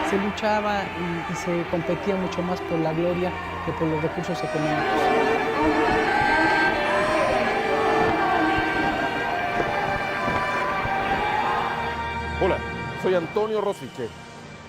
Se luchaba y se competía mucho más por la gloria que por los recursos económicos. Hola, soy Antonio Rosique.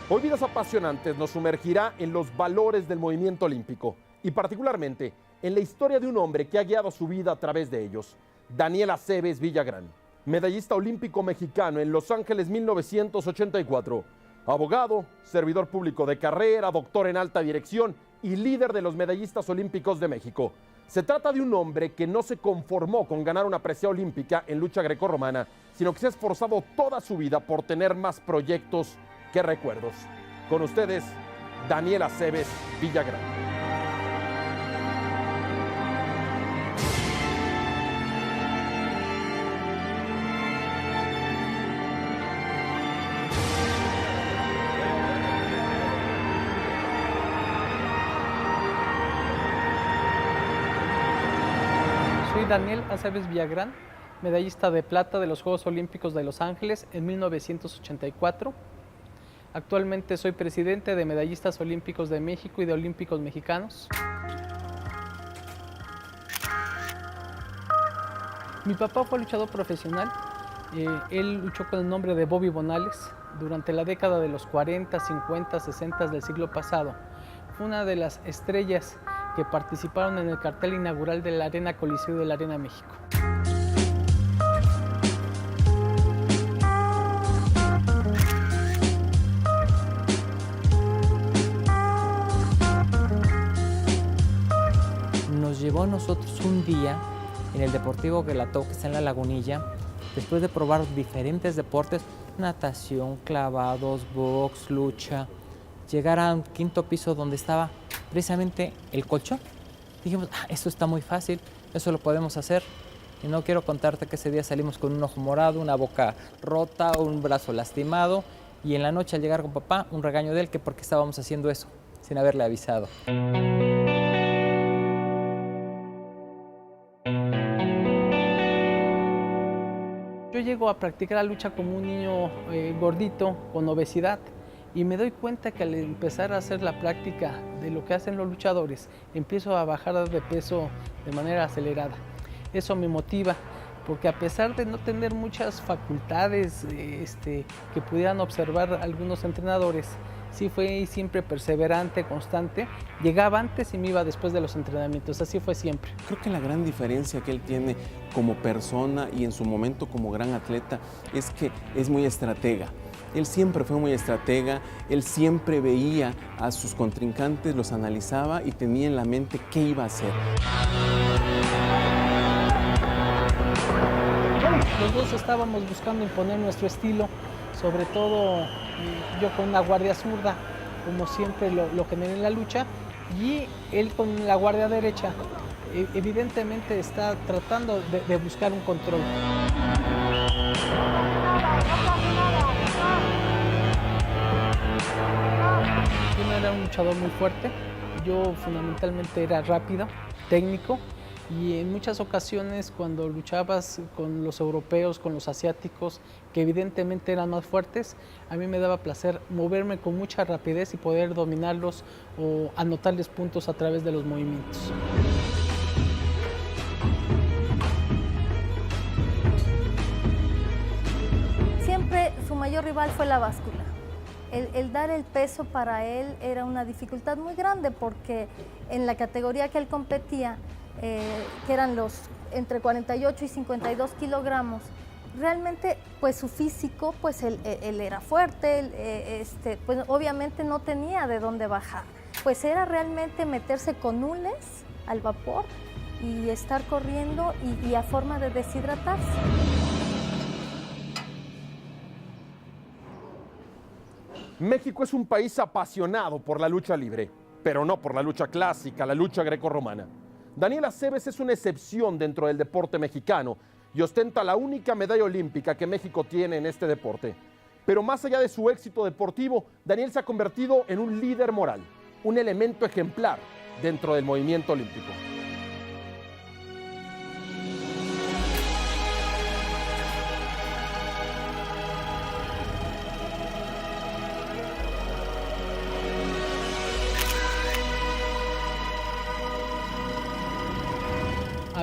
Hoy Vidas Apasionantes nos sumergirá en los valores del movimiento olímpico y particularmente en la historia de un hombre que ha guiado su vida a través de ellos, Daniel Aceves Villagrán, medallista olímpico mexicano en Los Ángeles 1984, abogado, servidor público de carrera, doctor en alta dirección y líder de los medallistas olímpicos de México. Se trata de un hombre que no se conformó con ganar una presea olímpica en lucha grecorromana, sino que se ha esforzado toda su vida por tener más proyectos que recuerdos. Con ustedes, Daniel Aceves Villagrán. Soy Daniel Aceves Villagrán, medallista de plata de los Juegos Olímpicos de Los Ángeles en 1984. Actualmente soy presidente de Medallistas Olímpicos de México y de Olímpicos Mexicanos. Mi papá fue luchador profesional. Él luchó con el nombre de Bobby Bonales durante la década de los 40, 50, 60 del siglo pasado. Fue una de las estrellas que participaron en el cartel inaugural de la Arena Coliseo y de la Arena México. Nos llevó a nosotros un día en el Deportivo Guelató, que está en La Lagunilla, después de probar diferentes deportes, natación, clavados, box, lucha, llegar a un quinto piso donde estaba precisamente el colchón. Dijimos, eso está muy fácil, eso lo podemos hacer. Y no quiero contarte que ese día salimos con un ojo morado, una boca rota, un brazo lastimado, y en la noche al llegar con papá, un regaño de él que por qué estábamos haciendo eso, sin haberle avisado. Yo llego a practicar la lucha como un niño gordito, con obesidad, y me doy cuenta que al empezar a hacer la práctica de lo que hacen los luchadores, empiezo a bajar de peso de manera acelerada. Eso me motiva, porque a pesar de no tener muchas facultades que pudieran observar algunos entrenadores, sí fue siempre perseverante, constante. Llegaba antes y me iba después de los entrenamientos, así fue siempre. Creo que la gran diferencia que él tiene como persona y en su momento como gran atleta es que es muy estratega. Él siempre fue muy estratega, él siempre veía a sus contrincantes, los analizaba y tenía en la mente qué iba a hacer. Los dos estábamos buscando imponer nuestro estilo, sobre todo yo con una guardia zurda, como siempre lo generé en la lucha, y él con la guardia derecha. Evidentemente está tratando de buscar un control. Yo no era un luchador muy fuerte, yo fundamentalmente era rápido, técnico, y en muchas ocasiones cuando luchabas con los europeos, con los asiáticos, que evidentemente eran más fuertes, a mí me daba placer moverme con mucha rapidez y poder dominarlos o anotarles puntos a través de los movimientos. Siempre su mayor rival fue la báscula. El dar el peso para él era una dificultad muy grande porque en la categoría que él competía, que eran los entre 48 y 52 kilogramos, realmente pues su físico, pues él era fuerte, pues obviamente no tenía de dónde bajar. Pues era realmente meterse con hules al vapor y estar corriendo y a forma de deshidratarse. México es un país apasionado por la lucha libre, pero no por la lucha clásica, la lucha grecorromana. Daniel Aceves es una excepción dentro del deporte mexicano y ostenta la única medalla olímpica que México tiene en este deporte. Pero más allá de su éxito deportivo, Daniel se ha convertido en un líder moral, un elemento ejemplar dentro del movimiento olímpico.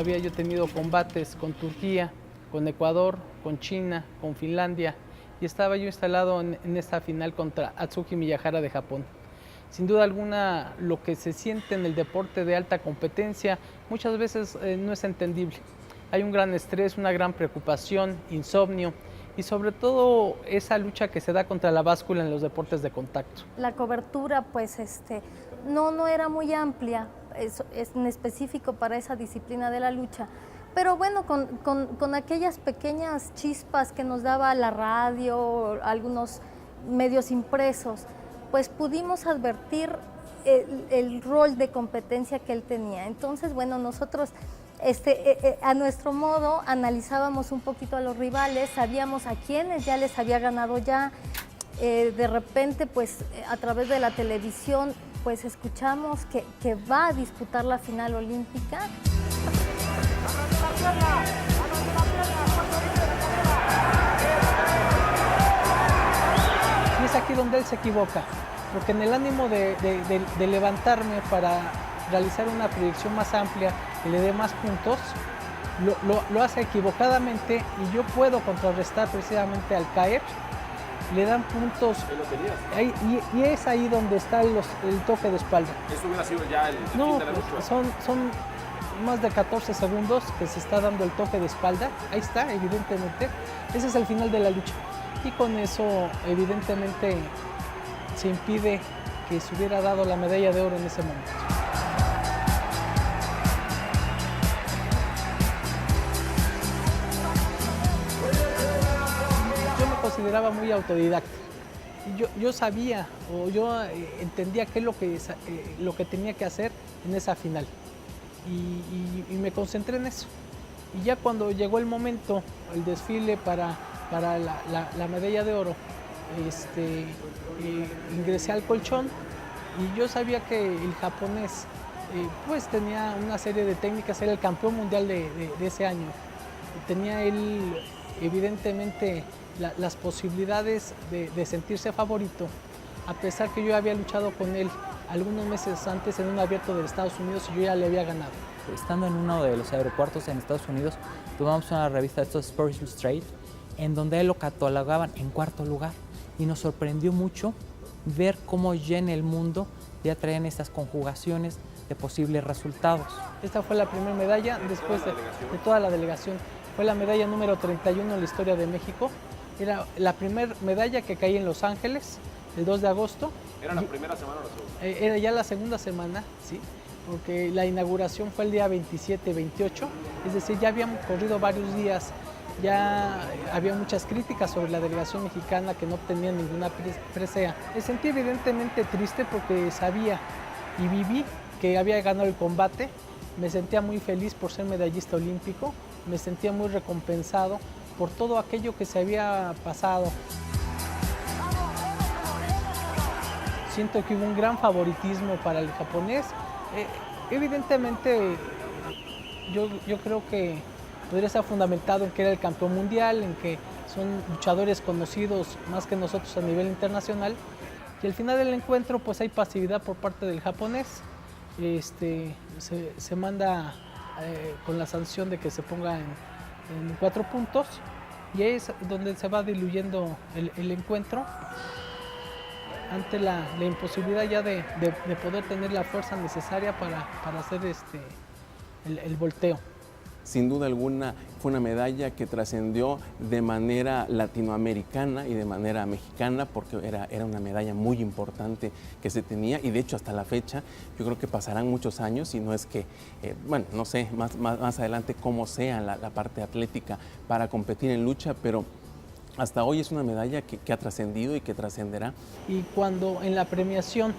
había yo tenido combates con Turquía, con Ecuador, con China, con Finlandia, y estaba yo instalado en esta final contra Atsuki Miyahara de Japón. Sin duda alguna, lo que se siente en el deporte de alta competencia muchas veces no es entendible. Hay un gran estrés, una gran preocupación, insomnio y sobre todo esa lucha que se da contra la báscula en los deportes de contacto. La cobertura pues no era muy amplia, es en específico para esa disciplina de la lucha. Pero bueno, con aquellas pequeñas chispas que nos daba la radio, algunos medios impresos, pues pudimos advertir el rol de competencia que él tenía. Entonces, bueno, nosotros a nuestro modo analizábamos un poquito a los rivales, sabíamos a quiénes ya les había ganado ya. De repente, pues a través de la televisión, pues escuchamos que va a disputar la final olímpica. Y es aquí donde él se equivoca, porque en el ánimo de levantarme para realizar una proyección más amplia que le dé más puntos, lo hace equivocadamente y yo puedo contrarrestar precisamente al caer. Le dan puntos y es ahí donde está el toque de espalda. Eso hubiera sido ya el fin No, de la lucha. pues, son más de 14 segundos que se está dando el toque de espalda. Ahí está, evidentemente. Ese es el final de la lucha. Y con eso, evidentemente, se impide que se hubiera dado la medalla de oro en ese momento. Yo me consideraba muy autodidacta. Yo sabía o yo entendía qué es lo que tenía que hacer en esa final. Y me concentré en eso. Y ya cuando llegó el momento, el desfile para la medalla de oro, ingresé al colchón y yo sabía que el japonés pues tenía una serie de técnicas, era el campeón mundial de ese año. Tenía él evidentemente las posibilidades de sentirse favorito, a pesar que yo había luchado con él algunos meses antes en un abierto de Estados Unidos y yo ya le había ganado. Estando en uno de los aeropuertos en Estados Unidos, tomamos una revista de estos Sports Illustrated, en donde él lo catalogaban en cuarto lugar y nos sorprendió mucho ver cómo ya en el mundo ya traían estas conjugaciones de posibles resultados. Esta fue la primera medalla después de toda la delegación. Fue la medalla número 31 en la historia de México. Era la primera medalla que caía en Los Ángeles el 2 de agosto. ¿Era la primera semana o la segunda? Era ya la segunda semana, sí, porque la inauguración fue el día 27-28, es decir, ya habían corrido varios días, ya había muchas críticas sobre la delegación mexicana que no obtenía ninguna presea. Me sentí evidentemente triste porque sabía y viví que había ganado el combate, me sentía muy feliz por ser medallista olímpico, me sentía muy recompensado por todo aquello que se había pasado. Siento que hubo un gran favoritismo para el japonés. Evidentemente, yo creo que podría estar fundamentado en que era el campeón mundial, en que son luchadores conocidos más que nosotros a nivel internacional. Y al final del encuentro, pues hay pasividad por parte del japonés. Se manda con la sanción de que se ponga en 4 puntos. Y ahí es donde se va diluyendo el encuentro, ante la imposibilidad ya de poder tener la fuerza necesaria para hacer el volteo. Sin duda alguna fue una medalla que trascendió de manera latinoamericana y de manera mexicana, porque era una medalla muy importante que se tenía, y de hecho hasta la fecha yo creo que pasarán muchos años, y no es que, bueno, no sé más adelante cómo sea la parte atlética para competir en lucha, pero hasta hoy es una medalla que ha trascendido y que trascenderá. Y cuando en la premiación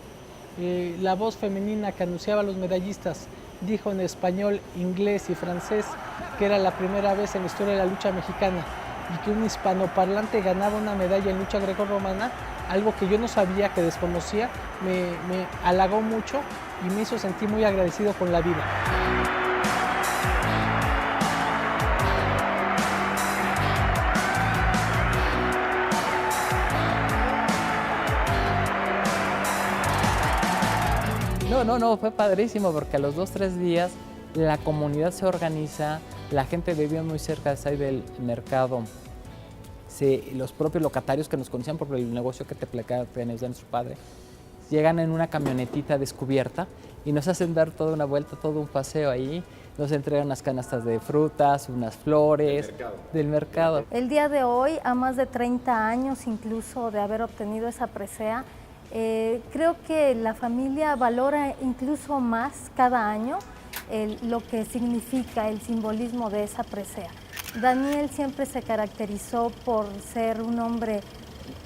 la voz femenina que anunciaba a los medallistas dijo en español, inglés y francés que era la primera vez en la historia de la lucha mexicana y que un hispanoparlante ganaba una medalla en lucha grecorromana, algo que yo no sabía, que desconocía, me halagó mucho y me hizo sentir muy agradecido con la vida. No, fue padrísimo porque a los 2-3 días La comunidad se organiza, la gente vivía muy cerca de ahí del mercado. Los propios locatarios que nos conocían por el negocio que te platicaba de nuestro padre, llegan en una camionetita descubierta y nos hacen dar toda una vuelta, todo un paseo ahí. Nos entregan unas canastas de frutas, unas flores del mercado. El día de hoy, a más de 30 años incluso de haber obtenido esa presea, creo que la familia valora incluso más cada año lo que significa el simbolismo de esa presea. Daniel siempre se caracterizó por ser un hombre,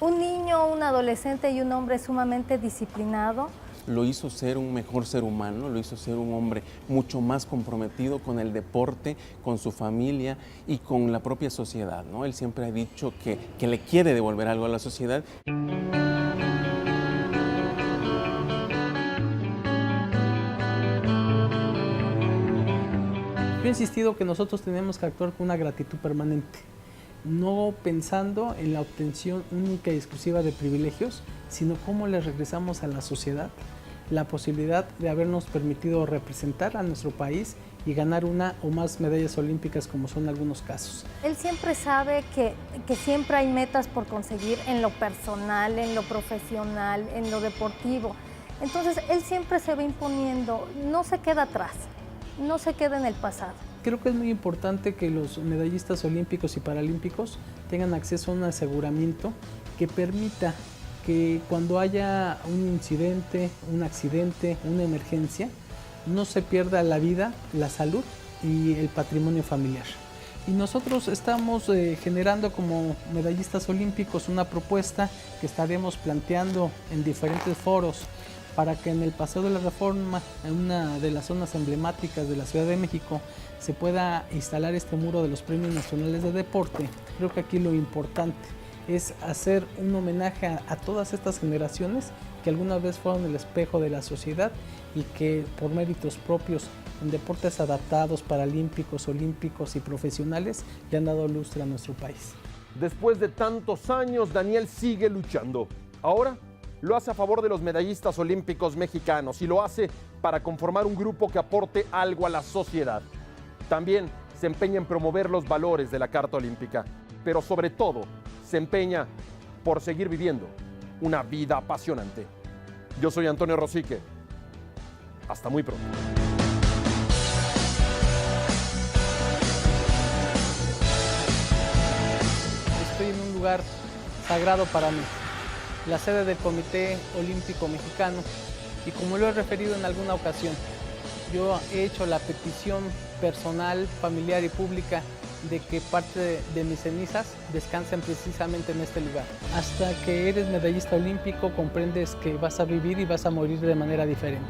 un niño, un adolescente y un hombre sumamente disciplinado. Lo hizo ser un mejor ser humano, lo hizo ser un hombre mucho más comprometido con el deporte, con su familia y con la propia sociedad, ¿no? Él siempre ha dicho que le quiere devolver algo a la sociedad. Yo he insistido que nosotros tenemos que actuar con una gratitud permanente, no pensando en la obtención única y exclusiva de privilegios, sino cómo le regresamos a la sociedad la posibilidad de habernos permitido representar a nuestro país y ganar una o más medallas olímpicas, como son algunos casos. Él siempre sabe que siempre hay metas por conseguir en lo personal, en lo profesional, en lo deportivo. Entonces, él siempre se va imponiendo, no se queda atrás, no se queda en el pasado. Creo que es muy importante que los medallistas olímpicos y paralímpicos tengan acceso a un aseguramiento que permita que cuando haya un incidente, un accidente, una emergencia, no se pierda la vida, la salud y el patrimonio familiar. Y nosotros estamos generando como medallistas olímpicos una propuesta que estaremos planteando en diferentes foros para que en el Paseo de la Reforma, en una de las zonas emblemáticas de la Ciudad de México, se pueda instalar este muro de los Premios Nacionales de Deporte. Creo que aquí lo importante es hacer un homenaje a todas estas generaciones que alguna vez fueron el espejo de la sociedad y que por méritos propios en deportes adaptados, paralímpicos, olímpicos y profesionales le han dado lustre a nuestro país. Después de tantos años, Daniel sigue luchando. Ahora lo hace a favor de los medallistas olímpicos mexicanos y lo hace para conformar un grupo que aporte algo a la sociedad. También se empeña en promover los valores de la Carta Olímpica, pero sobre todo se empeña por seguir viviendo una vida apasionante. Yo soy Antonio Rosique. Hasta muy pronto. Estoy en un lugar sagrado para mí, la sede del Comité Olímpico Mexicano, y como lo he referido en alguna ocasión, yo he hecho la petición personal, familiar y pública de que parte de mis cenizas descansen precisamente en este lugar. Hasta que eres medallista olímpico comprendes que vas a vivir y vas a morir de manera diferente.